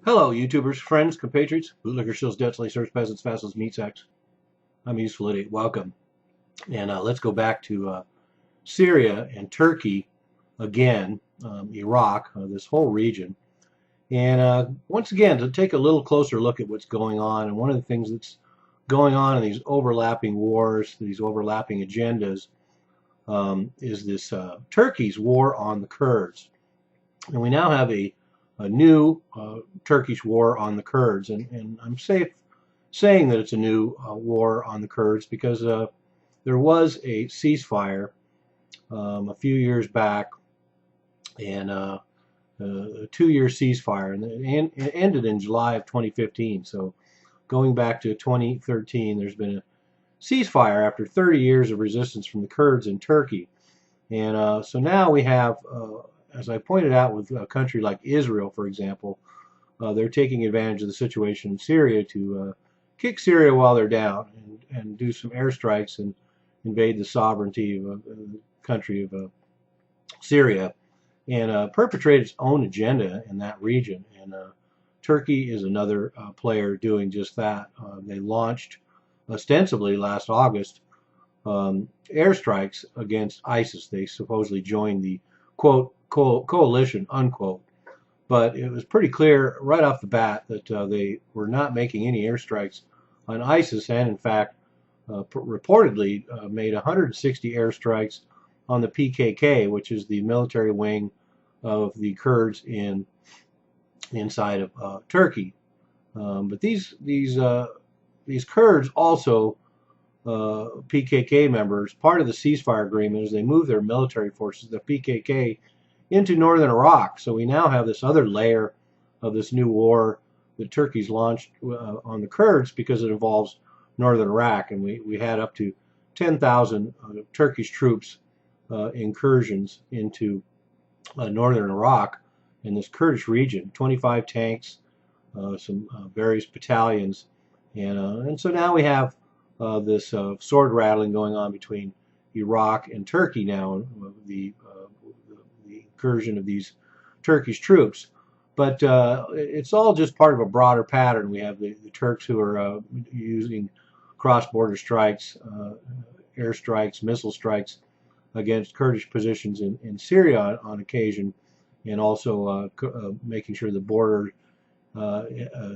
Hello, YouTubers, friends, compatriots, bootlicker shills, debt slaves, serfs, peasants, vassals, meat sacks. I'm a useful idiot. Welcome. And let's go back to Syria and Turkey again, Iraq, this whole region. And once again, to take a little closer look at what's going on. And one of the things that's going on in these overlapping wars, these overlapping agendas, is this Turkey's war on the Kurds. And we now have a new Turkish war on the Kurds. And I'm safe saying that it's a new war on the Kurds because there was a ceasefire a few years back, and a 2-year ceasefire, and it ended in July of 2015. So going back to 2013, there's been a ceasefire after 30 years of resistance from the Kurds in Turkey. And so now we have, as I pointed out, with a country like Israel, for example, they're taking advantage of the situation in Syria to kick Syria while they're down and do some airstrikes and invade the sovereignty of the country of Syria and perpetrate its own agenda in that region. And Turkey is another player doing just that. They launched ostensibly last August airstrikes against ISIS. They supposedly joined the quote coalition unquote, but it was pretty clear right off the bat that they were not making any airstrikes on ISIS, and in fact reportedly made 160 airstrikes on the PKK, which is the military wing of the Kurds inside of Turkey. But these Kurds also, PKK members, part of the ceasefire agreement is they move their military forces, the PKK, into northern Iraq. So we now have this other layer of this new war that Turkey's launched on the Kurds because it involves northern Iraq. And we had up to 10,000 Turkish troops incursions into northern Iraq in this Kurdish region, 25 tanks, some various battalions. And so now we have this sword rattling going on between Iraq and Turkey now, the incursion of these Turkish troops. But it's all just part of a broader pattern. We have the Turks who are using cross-border strikes, airstrikes, missile strikes against Kurdish positions in Syria on occasion, and also making sure the border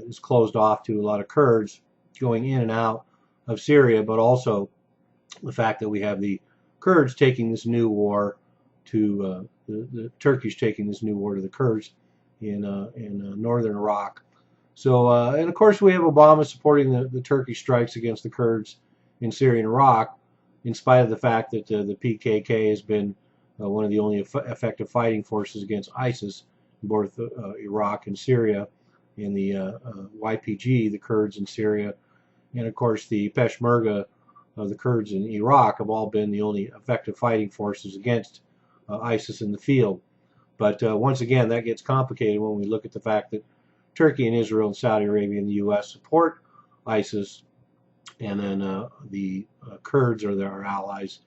is closed off to a lot of Kurds going in and out of Syria, but also the fact that we have the Kurds taking this new war to the Turkish taking this new war to the Kurds in northern Iraq. So, and of course, we have Obama supporting the Turkish strikes against the Kurds in Syria and Iraq, in spite of the fact that the PKK has been one of the only effective fighting forces against ISIS in both Iraq and Syria, in the YPG, the Kurds in Syria, and of course the Peshmerga, the Kurds in Iraq, have all been the only effective fighting forces against ISIS in the field. But once again, that gets complicated when we look at the fact that Turkey and Israel and Saudi Arabia and the U.S. support ISIS, and then the Kurds are their allies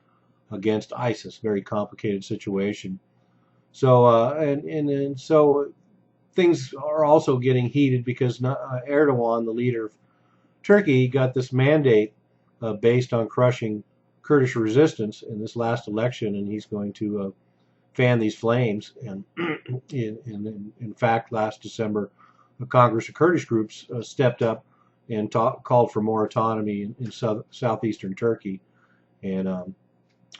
against ISIS. Very complicated situation. So and so things are also getting heated because Erdogan, the leader of Turkey, got this mandate based on crushing Kurdish resistance in this last election, and he's going to fan these flames. And in fact, last December, a Congress of Kurdish groups stepped up and called for more autonomy in southeastern Turkey. And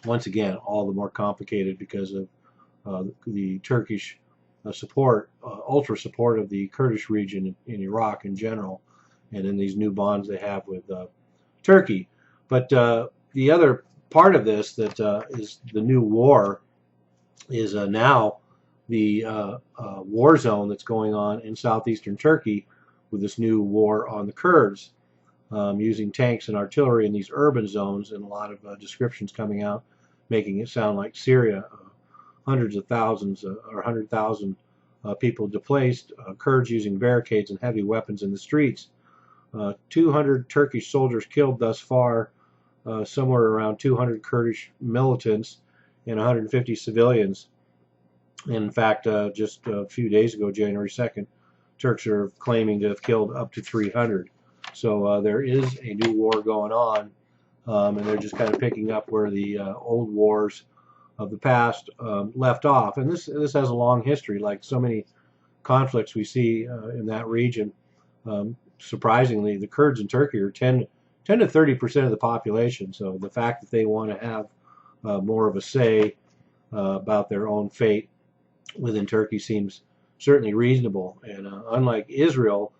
once again, all the more complicated because of the Turkish support, ultra support of the Kurdish region in Iraq in general, and in these new bonds they have with Turkey. But the other part of this that is the new war is now the war zone that's going on in southeastern Turkey with this new war on the Kurds, using tanks and artillery in these urban zones, and a lot of descriptions coming out making it sound like Syria. Hundreds of thousands or 100,000 people displaced, Kurds using barricades and heavy weapons in the streets. 200 Turkish soldiers killed thus far, somewhere around 200 Kurdish militants, and 150 civilians. And in fact, just a few days ago, January 2nd, Turks are claiming to have killed up to 300. So there is a new war going on, and they're just kind of picking up where the old wars of the past left off. And this has a long history, like so many conflicts we see in that region. Surprisingly, the Kurds in Turkey are 10 to 30% of the population. So the fact that they want to have more of a say about their own fate within Turkey seems certainly reasonable. And unlike Israel,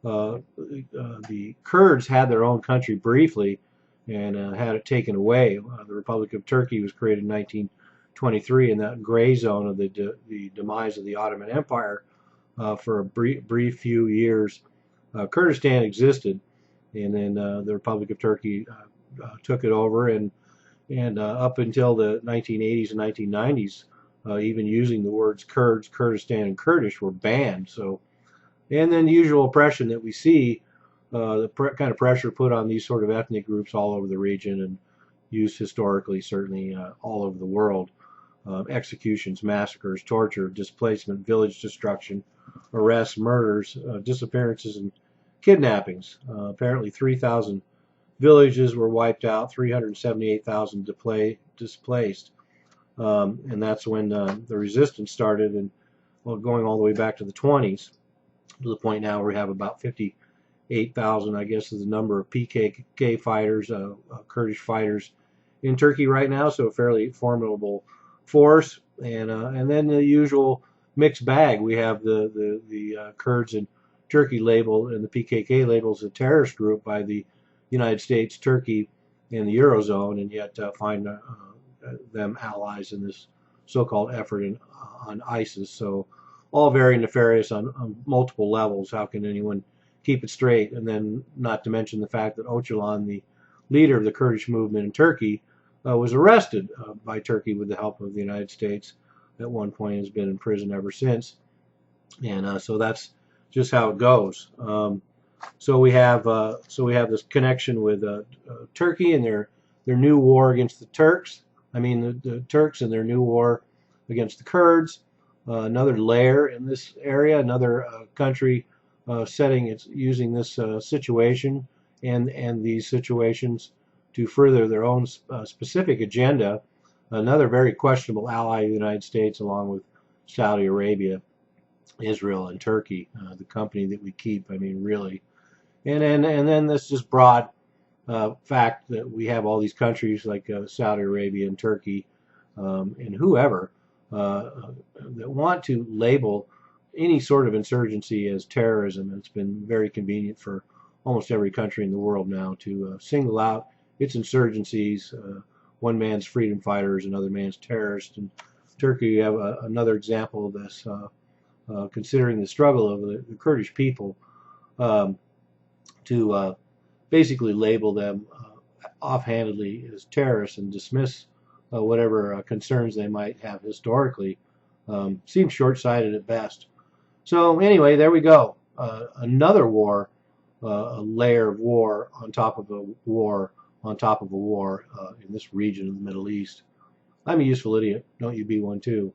the Kurds had their own country briefly and had it taken away. The Republic of Turkey was created in 1923 in that gray zone of the demise of the Ottoman Empire. For a brief few years, Kurdistan existed, and then the Republic of Turkey took it over, and up until the 1980s and 1990s, even using the words Kurds, Kurdistan, and Kurdish were banned. So, and then the usual oppression that we see, the kind of pressure put on these sort of ethnic groups all over the region and used historically, certainly all over the world. Executions, massacres, torture, displacement, village destruction, arrests, murders, disappearances, and kidnappings. Apparently 3,000 villages were wiped out, 378,000 displaced. And that's when the resistance started, and well, going all the way back to the 20s, to the point now where we have about 58,000, I guess, is the number of PKK fighters, Kurdish fighters in Turkey right now, so a fairly formidable force. And then the usual mixed bag. We have the Kurds in Turkey labeled, and the PKK labels a terrorist group by the United States, Turkey, and the Eurozone, and yet find them allies in this so-called effort on ISIS. So all very nefarious on multiple levels. How can anyone keep it straight? And then not to mention the fact that Öcalan, the leader of the Kurdish movement in Turkey, was arrested by Turkey with the help of the United States at one point, has been in prison ever since. And so that's just how it goes. So we have this connection with Turkey and their new war against the Turks. I mean the Turks and their new war against the Kurds. Another layer in this area, another country using this situation and these situations to further their own specific agenda. Another very questionable ally of the United States, along with Saudi Arabia, Israel, and Turkey, the company that we keep. I mean, really. And then this just broad fact that we have all these countries like Saudi Arabia and Turkey and whoever that want to label any sort of insurgency as terrorism. It's been very convenient for almost every country in the world now to single out its insurgencies. One man's freedom fighters, another man's terrorists. In Turkey, you have another example of this, considering the struggle of the Kurdish people to basically label them offhandedly as terrorists and dismiss whatever concerns they might have historically. Seems short-sighted at best. So anyway, there we go. Another war, a layer of war on top of a war on top of a war in this region of the Middle East. I'm a useful idiot. Don't you be one too.